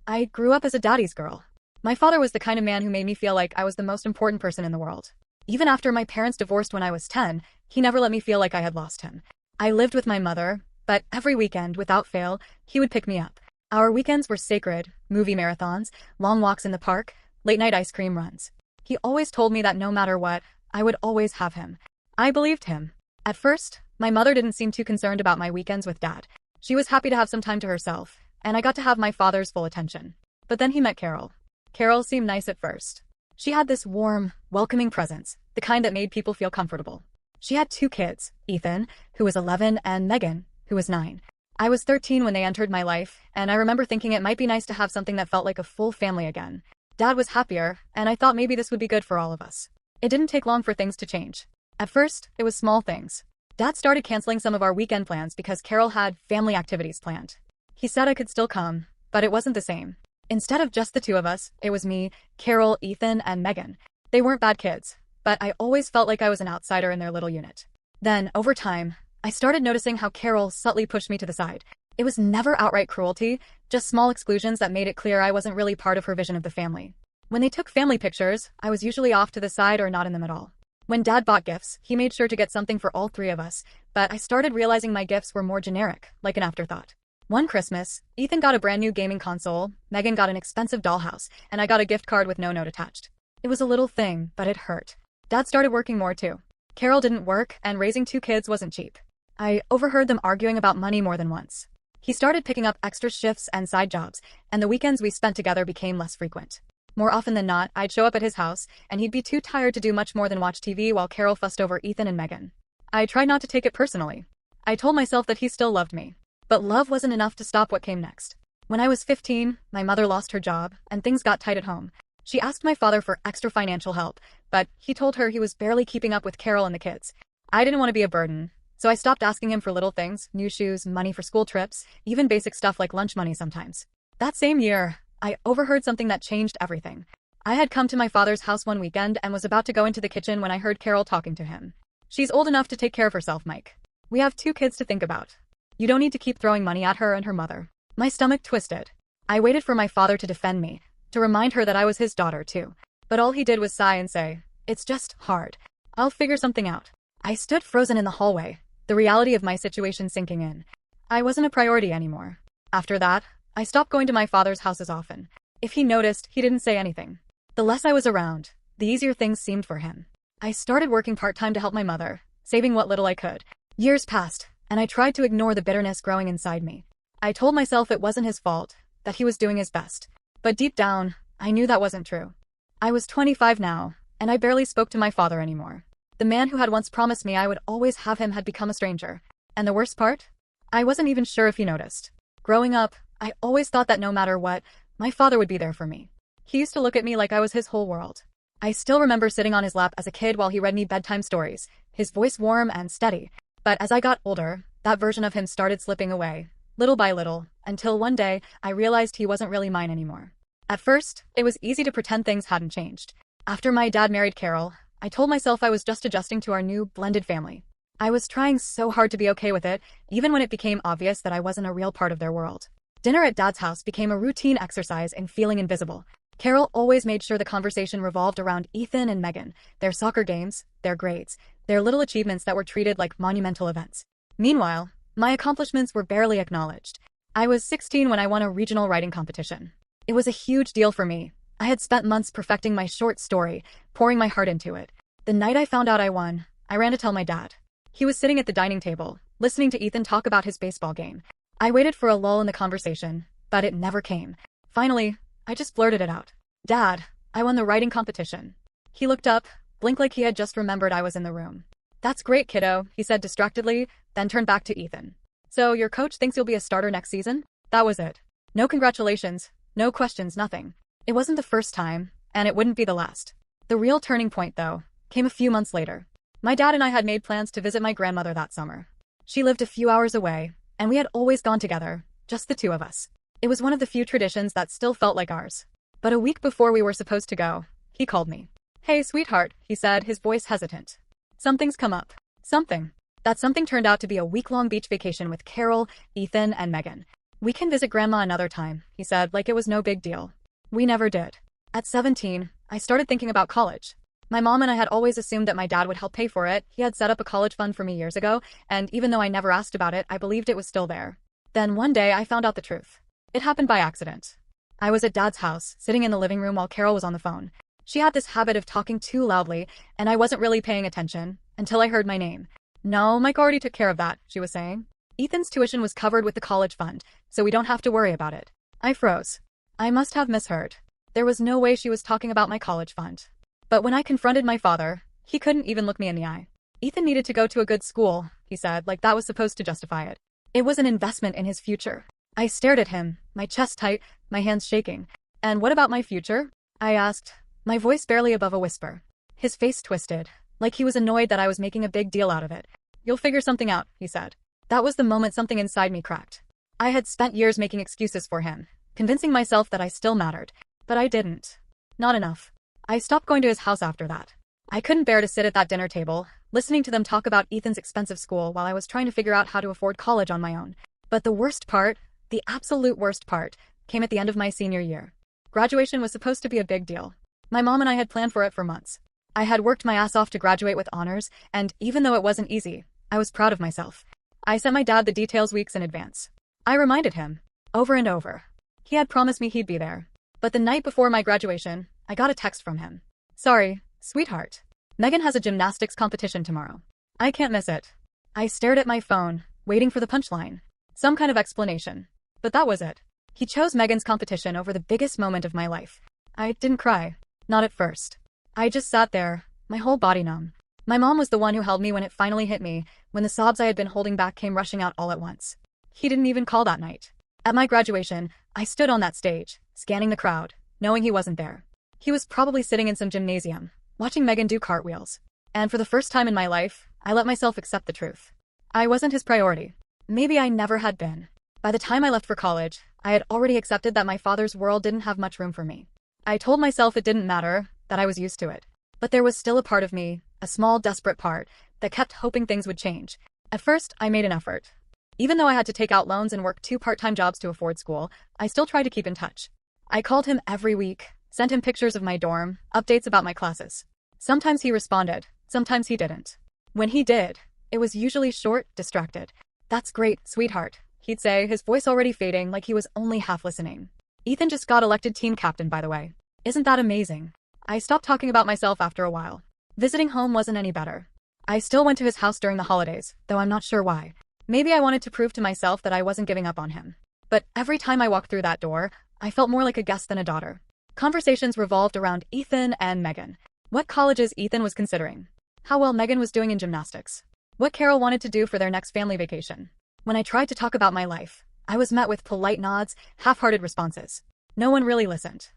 I grew up as a daddy's girl. My father was the kind of man who made me feel like I was the most important person in the world. Even after my parents divorced when I was 10, he never let me feel like I had lost him. I lived with my mother, but every weekend, without fail, he would pick me up. Our weekends were sacred: movie marathons, long walks in the park, late-night ice cream runs. He always told me that no matter what, I would always have him. I believed him. At first, my mother didn't seem too concerned about my weekends with Dad. She was happy to have some time to herself, and I got to have my father's full attention. But then he met Carol. Carol seemed nice at first. She had this warm, welcoming presence, the kind that made people feel comfortable. She had two kids, Ethan, who was 11, and Megan, who was 9. I was 13 when they entered my life, and I remember thinking it might be nice to have something that felt like a full family again. Dad was happier, and I thought maybe this would be good for all of us. It didn't take long for things to change. At first, it was small things. Dad started canceling some of our weekend plans because Carol had family activities planned. He said I could still come, but it wasn't the same. Instead of just the two of us, it was me, Carol, Ethan, and Megan. They weren't bad kids, but I always felt like I was an outsider in their little unit. Then, over time, I started noticing how Carol subtly pushed me to the side. It was never outright cruelty, just small exclusions that made it clear I wasn't really part of her vision of the family. When they took family pictures, I was usually off to the side or not in them at all. When Dad bought gifts, he made sure to get something for all three of us, but I started realizing my gifts were more generic, like an afterthought. One Christmas, Ethan got a brand new gaming console, Megan got an expensive dollhouse, and I got a gift card with no note attached. It was a little thing, but it hurt. Dad started working more too. Carol didn't work, and raising two kids wasn't cheap. I overheard them arguing about money more than once. He started picking up extra shifts and side jobs, and the weekends we spent together became less frequent. More often than not, I'd show up at his house, and he'd be too tired to do much more than watch TV while Carol fussed over Ethan and Megan. I tried not to take it personally. I told myself that he still loved me. But love wasn't enough to stop what came next. When I was 15, my mother lost her job, and things got tight at home. She asked my father for extra financial help, but he told her he was barely keeping up with Carol and the kids. I didn't want to be a burden, so I stopped asking him for little things: new shoes, money for school trips, even basic stuff like lunch money sometimes. That same year, I overheard something that changed everything. I had come to my father's house one weekend and was about to go into the kitchen when I heard Carol talking to him. "She's old enough to take care of herself, Mike. We have two kids to think about. You don't need to keep throwing money at her and her mother." My stomach twisted. I waited for my father to defend me, to remind her that I was his daughter too. But all he did was sigh and say, "It's just hard. I'll figure something out." I stood frozen in the hallway, the reality of my situation sinking in. I wasn't a priority anymore. After that, I stopped going to my father's house as often. If he noticed, he didn't say anything. The less I was around, the easier things seemed for him. I started working part-time to help my mother, saving what little I could. Years passed, and I tried to ignore the bitterness growing inside me. I told myself it wasn't his fault, that he was doing his best. But deep down, I knew that wasn't true. I was 25 now, and I barely spoke to my father anymore. The man who had once promised me I would always have him had become a stranger. And the worst part? I wasn't even sure if he noticed. Growing up, I always thought that no matter what, my father would be there for me. He used to look at me like I was his whole world. I still remember sitting on his lap as a kid while he read me bedtime stories, his voice warm and steady. But as I got older, that version of him started slipping away, little by little, until one day, I realized he wasn't really mine anymore. At first, it was easy to pretend things hadn't changed. After my dad married Carol, I told myself I was just adjusting to our new, blended family. I was trying so hard to be okay with it, even when it became obvious that I wasn't a real part of their world. Dinner at Dad's house became a routine exercise in feeling invisible. Carol always made sure the conversation revolved around Ethan and Megan, their soccer games, their grades, their little achievements that were treated like monumental events. Meanwhile, my accomplishments were barely acknowledged. I was 16 when I won a regional writing competition. It was a huge deal for me. I had spent months perfecting my short story, pouring my heart into it. The night I found out I won, I ran to tell my dad. He was sitting at the dining table, listening to Ethan talk about his baseball game. I waited for a lull in the conversation, but it never came. Finally, I just blurted it out. "Dad, I won the writing competition." He looked up, blinked like he had just remembered I was in the room. "That's great, kiddo," he said distractedly, then turned back to Ethan. "So your coach thinks you'll be a starter next season?" That was it. No congratulations, no questions, nothing. It wasn't the first time, and it wouldn't be the last. The real turning point, though, came a few months later. My dad and I had made plans to visit my grandmother that summer. She lived a few hours away, and we had always gone together, just the two of us. It was one of the few traditions that still felt like ours. But a week before we were supposed to go, he called me. "Hey, sweetheart," he said, his voice hesitant. "Something's come up." Something. That something turned out to be a week-long beach vacation with Carol, Ethan, and Megan. We can visit grandma another time, he said, like it was no big deal. We never did. At 17, I started thinking about college. My mom and I had always assumed that my dad would help pay for it. He had set up a college fund for me years ago, and even though I never asked about it, I believed it was still there. Then one day I found out the truth. It happened by accident. I was at Dad's house, sitting in the living room while Carol was on the phone. She had this habit of talking too loudly, and I wasn't really paying attention until I heard my name. No, Mike already took care of that, she was saying. Ethan's tuition was covered with the college fund, so we don't have to worry about it. I froze. I must have misheard. There was no way she was talking about my college fund. But when I confronted my father, he couldn't even look me in the eye. Ethan needed to go to a good school, he said, like that was supposed to justify it. It was an investment in his future. I stared at him, my chest tight, my hands shaking. And what about my future? I asked, my voice barely above a whisper. His face twisted, like he was annoyed that I was making a big deal out of it. You'll figure something out, he said. That was the moment something inside me cracked. I had spent years making excuses for him, convincing myself that I still mattered. But I didn't. Not enough. I stopped going to his house after that. I couldn't bear to sit at that dinner table, listening to them talk about Ethan's expensive school while I was trying to figure out how to afford college on my own. But the worst part, the absolute worst part, came at the end of my senior year. Graduation was supposed to be a big deal. My mom and I had planned for it for months. I had worked my ass off to graduate with honors, and even though it wasn't easy, I was proud of myself. I sent my dad the details weeks in advance. I reminded him, over and over. He had promised me he'd be there. But the night before my graduation, I got a text from him. Sorry, sweetheart. Megan has a gymnastics competition tomorrow. I can't miss it. I stared at my phone, waiting for the punchline. Some kind of explanation. But that was it. He chose Megan's competition over the biggest moment of my life. I didn't cry. Not at first. I just sat there, my whole body numb. My mom was the one who held me when it finally hit me, when the sobs I had been holding back came rushing out all at once. He didn't even call that night. At my graduation, I stood on that stage, scanning the crowd, knowing he wasn't there. He was probably sitting in some gymnasium, watching Megan do cartwheels. And for the first time in my life, I let myself accept the truth. I wasn't his priority. Maybe I never had been. By the time I left for college, I had already accepted that my father's world didn't have much room for me. I told myself it didn't matter, that I was used to it. But there was still a part of me, a small, desperate part, that kept hoping things would change. At first, I made an effort. Even though I had to take out loans and work 2 part-time jobs to afford school, I still tried to keep in touch. I called him every week, sent him pictures of my dorm, updates about my classes. Sometimes he responded, sometimes he didn't. When he did, it was usually short, distracted. That's great, sweetheart, he'd say, his voice already fading like he was only half listening. Ethan just got elected team captain, by the way. Isn't that amazing? I stopped talking about myself after a while. Visiting home wasn't any better. I still went to his house during the holidays, though I'm not sure why. Maybe I wanted to prove to myself that I wasn't giving up on him. But every time I walked through that door, I felt more like a guest than a daughter. Conversations revolved around Ethan and Megan. What colleges Ethan was considering. How well Megan was doing in gymnastics. What Carol wanted to do for their next family vacation. When I tried to talk about my life, I was met with polite nods, half-hearted responses. No one really listened.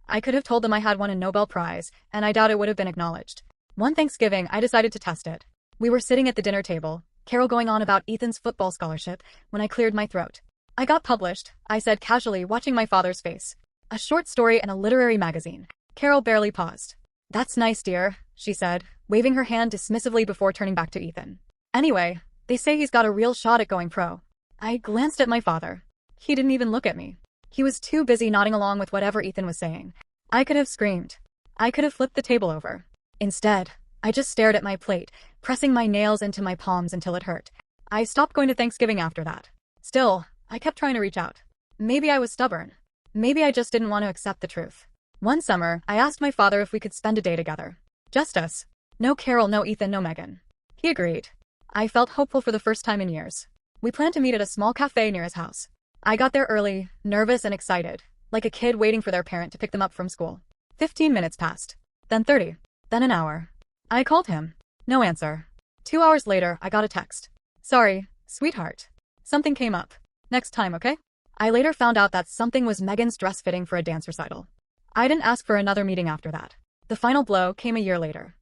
I could have told them I had won a Nobel Prize, and I doubt it would have been acknowledged. One Thanksgiving, I decided to test it. We were sitting at the dinner table, Carol going on about Ethan's football scholarship, when I cleared my throat. I got published, I said casually, watching my father's face. A short story in a literary magazine. Carol barely paused. That's nice, dear, she said, waving her hand dismissively before turning back to Ethan. Anyway, they say he's got a real shot at going pro. I glanced at my father. He didn't even look at me. He was too busy nodding along with whatever Ethan was saying. I could have screamed. I could have flipped the table over. Instead, I just stared at my plate, pressing my nails into my palms until it hurt. I stopped going to Thanksgiving after that. Still, I kept trying to reach out. Maybe I was stubborn. Maybe I just didn't want to accept the truth. One summer, I asked my father if we could spend a day together. Just us. No Carol, no Ethan, no Megan. He agreed. I felt hopeful for the first time in years. We planned to meet at a small cafe near his house. I got there early, nervous and excited, like a kid waiting for their parent to pick them up from school. 15 minutes passed. Then 30. Then an hour. I called him. No answer. 2 hours later, I got a text. Sorry, sweetheart. Something came up. Next time, okay? I later found out that something was Megan's dress fitting for a dance recital. I didn't ask for another meeting after that. The final blow came a year later.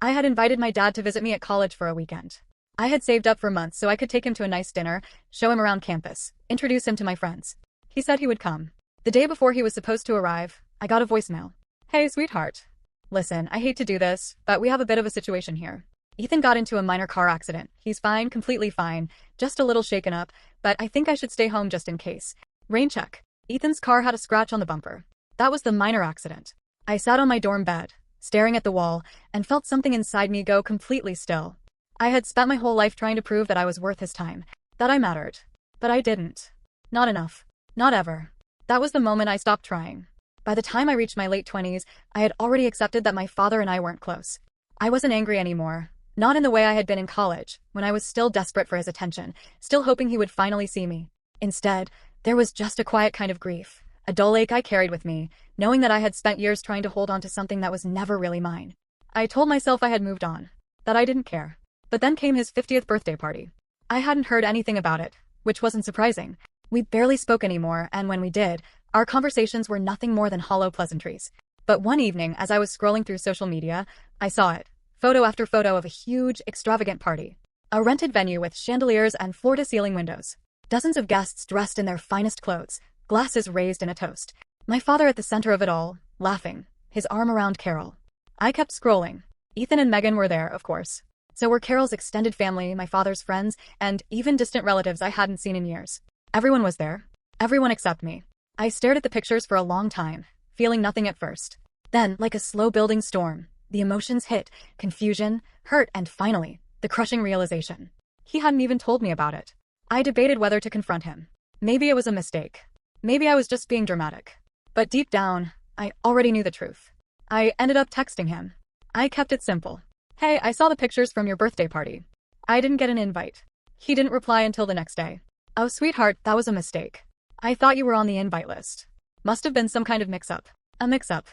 I had invited my dad to visit me at college for a weekend. I had saved up for months so I could take him to a nice dinner, show him around campus, introduce him to my friends. He said he would come. The day before he was supposed to arrive, I got a voicemail. Hey, sweetheart. Listen, I hate to do this, but we have a bit of a situation here. Ethan got into a minor car accident. He's fine, completely fine, just a little shaken up, but I think I should stay home just in case. Rain check. Ethan's car had a scratch on the bumper. That was the minor accident. I sat on my dorm bed, staring at the wall, and felt something inside me go completely still. I had spent my whole life trying to prove that I was worth his time, that I mattered. But I didn't. Not enough. Not ever. That was the moment I stopped trying. By the time I reached my late 20s, I had already accepted that my father and I weren't close. I wasn't angry anymore. Not in the way I had been in college, when I was still desperate for his attention, still hoping he would finally see me. Instead, there was just a quiet kind of grief, a dull ache I carried with me, knowing that I had spent years trying to hold on to something that was never really mine. I told myself I had moved on, that I didn't care. But then came his 50th birthday party. I hadn't heard anything about it, which wasn't surprising. We barely spoke anymore, and when we did, our conversations were nothing more than hollow pleasantries. But one evening, as I was scrolling through social media, I saw it. Photo after photo of a huge, extravagant party. A rented venue with chandeliers and floor-to-ceiling windows. Dozens of guests dressed in their finest clothes, glasses raised in a toast. My father at the center of it all, laughing, his arm around Carol. I kept scrolling. Ethan and Megan were there, of course. So were Carol's extended family, my father's friends, and even distant relatives I hadn't seen in years. Everyone was there. Everyone except me. I stared at the pictures for a long time, feeling nothing at first. Then, like a slow-building storm, the emotions hit, confusion, hurt, and finally, the crushing realization. He hadn't even told me about it. I debated whether to confront him. Maybe it was a mistake. Maybe I was just being dramatic. But deep down, I already knew the truth. I ended up texting him. I kept it simple. Hey, I saw the pictures from your birthday party. I didn't get an invite. He didn't reply until the next day. Oh, sweetheart, that was a mistake. I thought you were on the invite list. Must have been some kind of mix-up. A mix-up.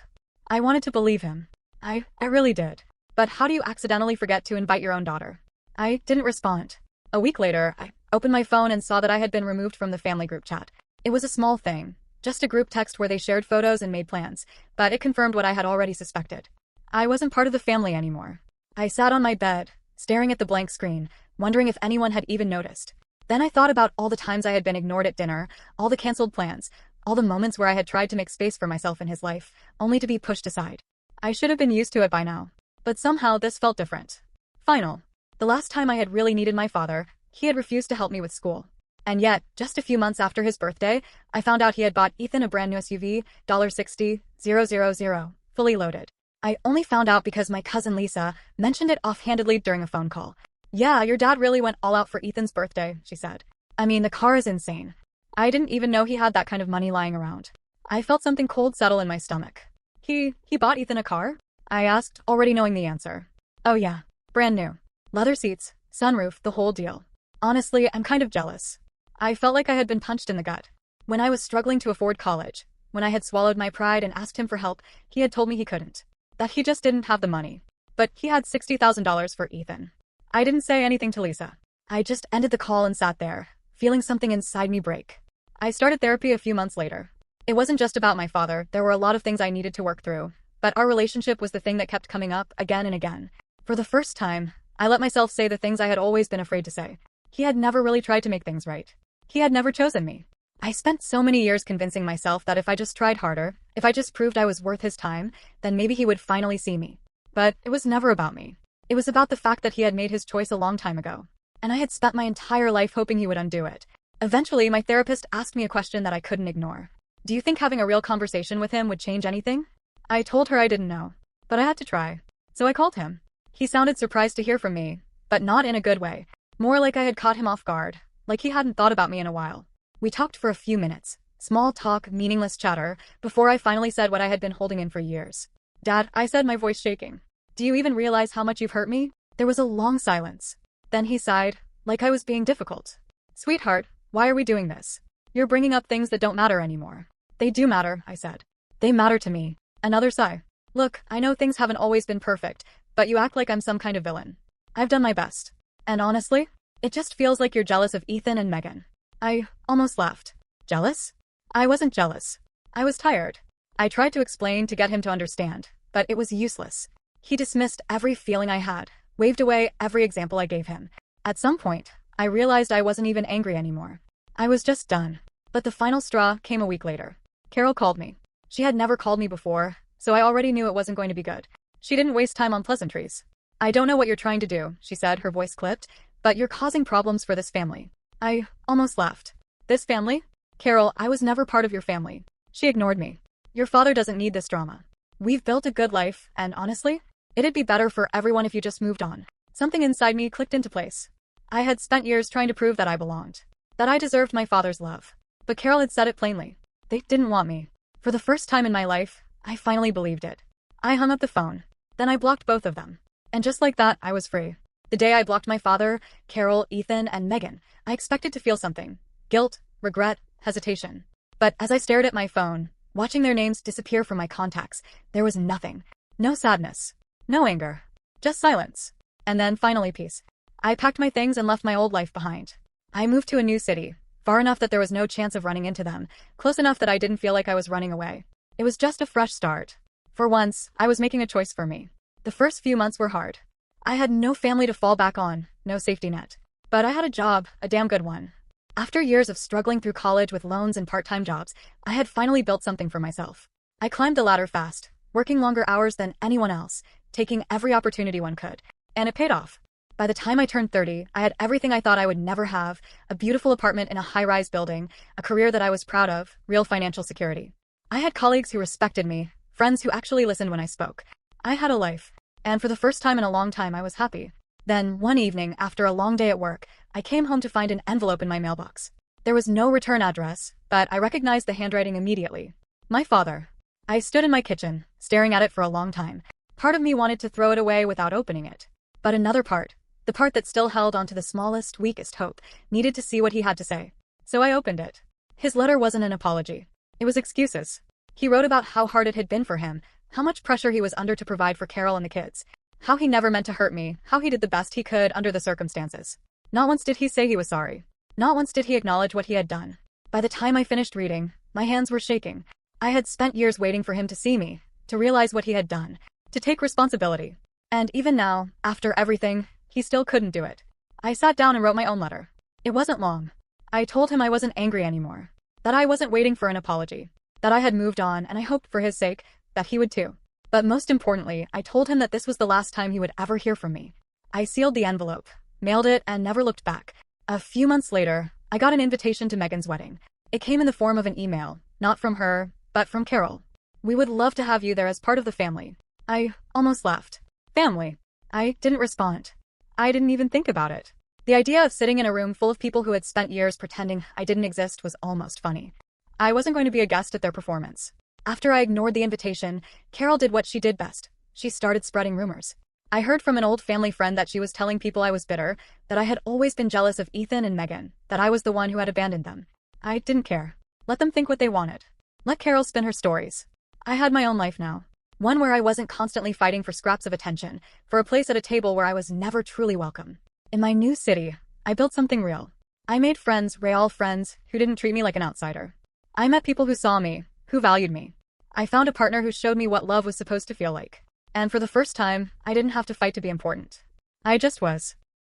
I wanted to believe him. I really did. But how do you accidentally forget to invite your own daughter? I didn't respond. A week later, I opened my phone and saw that I had been removed from the family group chat. It was a small thing. Just a group text where they shared photos and made plans, but it confirmed what I had already suspected. I wasn't part of the family anymore. I sat on my bed, staring at the blank screen, wondering if anyone had even noticed. Then I thought about all the times I had been ignored at dinner, all the canceled plans, all the moments where I had tried to make space for myself in his life, only to be pushed aside. I should have been used to it by now. But somehow this felt different. Final. The last time I had really needed my father, he had refused to help me with school. And yet, just a few months after his birthday, I found out he had bought Ethan a brand new SUV, $60,000, fully loaded. I only found out because my cousin Lisa mentioned it offhandedly during a phone call. Yeah, your dad really went all out for Ethan's birthday, she said. I mean, the car is insane. I didn't even know he had that kind of money lying around. I felt something cold settle in my stomach. He bought Ethan a car? I asked, already knowing the answer. Oh yeah, brand new. Leather seats, sunroof, the whole deal. Honestly, I'm kind of jealous. I felt like I had been punched in the gut. When I was struggling to afford college, when I had swallowed my pride and asked him for help, he had told me he couldn't. That he just didn't have the money. But he had $60,000 for Ethan. I didn't say anything to Lisa. I just ended the call and sat there, feeling something inside me break. I started therapy a few months later. It wasn't just about my father, there were a lot of things I needed to work through. But our relationship was the thing that kept coming up again and again. For the first time, I let myself say the things I had always been afraid to say. He had never really tried to make things right. He had never chosen me. I spent so many years convincing myself that if I just tried harder, if I just proved I was worth his time, then maybe he would finally see me. But it was never about me. It was about the fact that he had made his choice a long time ago. And I had spent my entire life hoping he would undo it. Eventually, my therapist asked me a question that I couldn't ignore. Do you think having a real conversation with him would change anything? I told her I didn't know. But I had to try. So I called him. He sounded surprised to hear from me, but not in a good way. More like I had caught him off guard, like he hadn't thought about me in a while. We talked for a few minutes, small talk, meaningless chatter, before I finally said what I had been holding in for years. Dad, I said, my voice shaking. Do you even realize how much you've hurt me? There was a long silence. Then he sighed, like I was being difficult. Sweetheart, why are we doing this? You're bringing up things that don't matter anymore. They do matter, I said. They matter to me. Another sigh. Look, I know things haven't always been perfect, but you act like I'm some kind of villain. I've done my best. And honestly, it just feels like you're jealous of Ethan and Megan. I almost laughed. Jealous? I wasn't jealous. I was tired. I tried to explain to get him to understand, but it was useless. He dismissed every feeling I had, waved away every example I gave him. At some point, I realized I wasn't even angry anymore. I was just done. But the final straw came a week later. Carol called me. She had never called me before, so I already knew it wasn't going to be good. She didn't waste time on pleasantries. I don't know what you're trying to do, she said, her voice clipped, but you're causing problems for this family. I almost laughed. This family? Carol, I was never part of your family. She ignored me. Your father doesn't need this drama. We've built a good life, and honestly, it'd be better for everyone if you just moved on. Something inside me clicked into place. I had spent years trying to prove that I belonged, that I deserved my father's love. But Carol had said it plainly. They didn't want me. For the first time in my life, I finally believed it. I hung up the phone. Then I blocked both of them. And just like that, I was free. The day I blocked my father, Carol, Ethan, and Megan, I expected to feel something. Guilt, regret, hesitation. But as I stared at my phone, watching their names disappear from my contacts, there was nothing. No sadness. No anger. Just silence. And then finally peace. I packed my things and left my old life behind. I moved to a new city, far enough that there was no chance of running into them, close enough that I didn't feel like I was running away. It was just a fresh start. For once, I was making a choice for me. The first few months were hard. I had no family to fall back on, no safety net. But I had a job, a damn good one. After years of struggling through college with loans and part-time jobs, I had finally built something for myself. I climbed the ladder fast, working longer hours than anyone else, taking every opportunity one could. And it paid off. By the time I turned 30, I had everything I thought I would never have, a beautiful apartment in a high-rise building, a career that I was proud of, real financial security. I had colleagues who respected me, friends who actually listened when I spoke. I had a life. And for the first time in a long time, I was happy. Then, one evening, after a long day at work, I came home to find an envelope in my mailbox. There was no return address, but I recognized the handwriting immediately. My father. I stood in my kitchen, staring at it for a long time. Part of me wanted to throw it away without opening it. But another part, the part that still held onto the smallest, weakest hope, needed to see what he had to say. So I opened it. His letter wasn't an apology. It was excuses. He wrote about how hard it had been for him, how much pressure he was under to provide for Carol and the kids, how he never meant to hurt me, how he did the best he could under the circumstances. Not once did he say he was sorry. Not once did he acknowledge what he had done. By the time I finished reading, my hands were shaking. I had spent years waiting for him to see me, to realize what he had done, to take responsibility. And even now, after everything, he still couldn't do it. I sat down and wrote my own letter. It wasn't long. I told him I wasn't angry anymore, that I wasn't waiting for an apology, that I had moved on, and I hoped for his sake that he would too. But most importantly, I told him that this was the last time he would ever hear from me. I sealed the envelope, mailed it, and never looked back. A few months later, I got an invitation to Megan's wedding. It came in the form of an email, not from her, but from Carol. We would love to have you there as part of the family. I almost laughed. Family. I didn't respond. I didn't even think about it. The idea of sitting in a room full of people who had spent years pretending I didn't exist was almost funny. I wasn't going to be a guest at their performance. After I ignored the invitation, Carol did what she did best. She started spreading rumors. I heard from an old family friend that she was telling people I was bitter, that I had always been jealous of Ethan and Megan, that I was the one who had abandoned them. I didn't care. Let them think what they wanted. Let Carol spin her stories. I had my own life now. One where I wasn't constantly fighting for scraps of attention, for a place at a table where I was never truly welcome. In my new city, I built something real. I made friends, real friends, who didn't treat me like an outsider. I met people who saw me, who valued me. I found a partner who showed me what love was supposed to feel like. And for the first time, I didn't have to fight to be important. I just was.